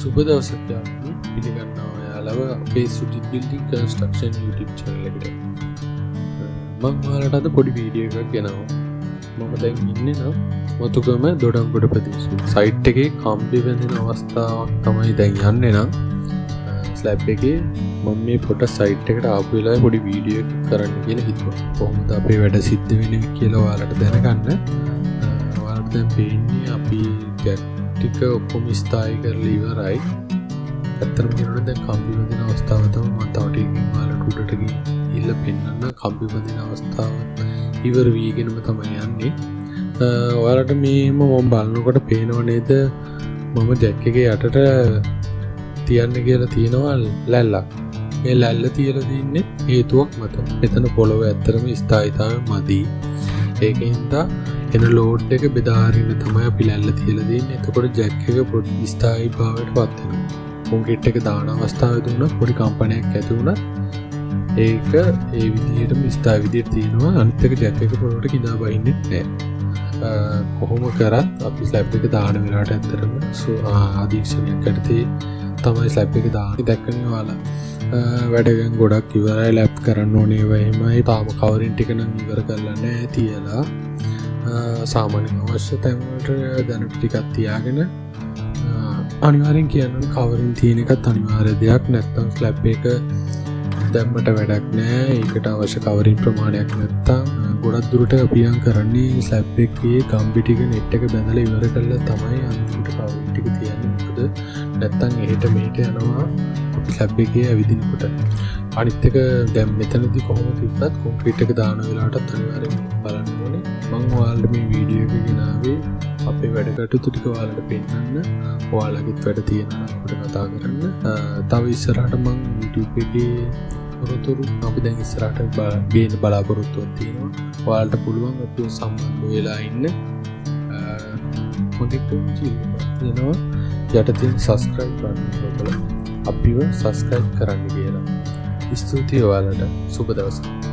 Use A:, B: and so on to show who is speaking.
A: සුබ දවසක් යාළුවනේ. පිළිගන්නවා ඔයාලව අපේ සුටි බිල්ඩින් කන්ස්ට්‍රක්ෂන් YouTube channel එකට. මම ඔයාලට අද පොඩි වීඩියෝ එකක් ගෙනාවා. මම දැන් ඉන්නේ නම් මොතුගම දොඩම්ගොඩ ප්‍රදේශයේ. සයිට් එකේ කම්බි බැඳෙන අවස්ථාවක් තමයි දැන් යන්නේ නම් ස්ලැබ් එකේ මම මේ පොට සයිට් එකට ආපු වෙලාවේ පොඩි වීඩියෝ එකක් කරන්න කියලා හිතුවා. කොහොමද අපේ වැඩ සිද්ධ වෙන්නේ කියලා ඔයාලට දැනගන්න. ඔයාලට දැන් පේන්නේ අපි ටික ඔක්කොම ස්ථායි කරලා ඉවරයි. ඇත්තටම කියනොත් දැන් කම්බි බඳින අවස්ථාව තමයි මම තව ටිකකින් ඔයාලට උඩට ගිහිල්ලා පෙන්නන්න. කම්බි බඳින අවස්ථාව ඉවර වීගෙනම තමයි යන්නේ. ඔයාලට මේම මම බලනකොට පේනව නේද මම ජැක් එකේ යටට තියන්න කියලා තියෙනවා ලැල්ලක්. මේ ලැල්ල තියලා තින්නේ හේතුවක් මත. මෙතන පොළොව ඇත්තටම ස්ථායිතාවය මදි. ඒකින්ද එන ලෝඩ් එක බෙදාගෙන තමයි අපි ලැල්ල තියලා දෙන්නේ. එතකොට ජැක් එක පොඩි ස්ථායි භාවයට පත් වෙනවා. කොන්ක්‍රීට් එක දාන අවස්ථාවේදී උනත් පොඩි කම්පනයක් ඇති වුණා. ඒක ඒ විදිහටම ස්ථායි විදිහට තියෙනවා. අනිත් එක ජැක් එක පොළොවට කිඳා බහින්නේ නැහැ. කොහොම කරත් අපි ස්ලැබ් එක දාන වෙලාවට ඇත්තටම ආදීක්ෂණයක් යටතේ තමයි ස්ලැබ් එක දාන්නේ. දැක්කනේ ඔයාලා. වැඩ ගොඩක් ඉවරයි. ලැබ් කරන්න ඕනේ ඒවා එහෙමයි. තාම කවරින් ටික නම් ඉවර කරලා නැහැ තියලා. සාමාන්‍යයෙන් අවශ්‍ය තැන් වලට දැනුත් ටිකක් තියාගෙන අනිවාර්යෙන් කියන්න කවරින් තියෙන එකත් අනිවාර්ය දෙයක්. නැත්නම් ස්ලැබ් එක දැම්මට වැඩක් නැහැ. ඒකට අවශ්‍ය කවරින් ප්‍රමාණයක් නැත්නම් ගොඩක් දුරට අපියන් කරන්නේ ස්ලැබ් එකේ කම්බි ටික නෙට් එක බැඳලා ඉවර කරලා තමයි අන්තිමට කවරින් ටික තියන්නේ. මොකද නැත්නම් එහෙට මෙහෙට යනවා අපි ස්ලැබ් එකේ ඇවිදිනකොට. අනිත් එක දැන් මෙතනදී කොහොම තිබ්බත් කොන්ක්‍රීට් එක දාන වෙලාවටත් අනිවාර්යෙන් බලන්න ඕනේ. මම ඔයාලට මේ වීඩියෝ එක ගෙනාවේ අපේ වැඩ කටයුතු ටික ඔයාලට පෙන්නන්න. ඔයාලගෙත් වැඩ තියෙනවා අපිට කතා කරන්න. තව ඉස්සරහට මම YouTube එකේ තොරතුරු අපි දැන් ඉස්සරහට ගේන්න බලාපොරොත්තුවක් තියෙනවා. ඔයාලට පුළුවන් අපිව සම්බන්ධ වෙලා ඉන්න. මොකද කියනවා යට තියෙන subscribe button එක අපිව subscribe කරන්න කියලා. ස්තුතියි ඔයාලට. සුබ දවසක්.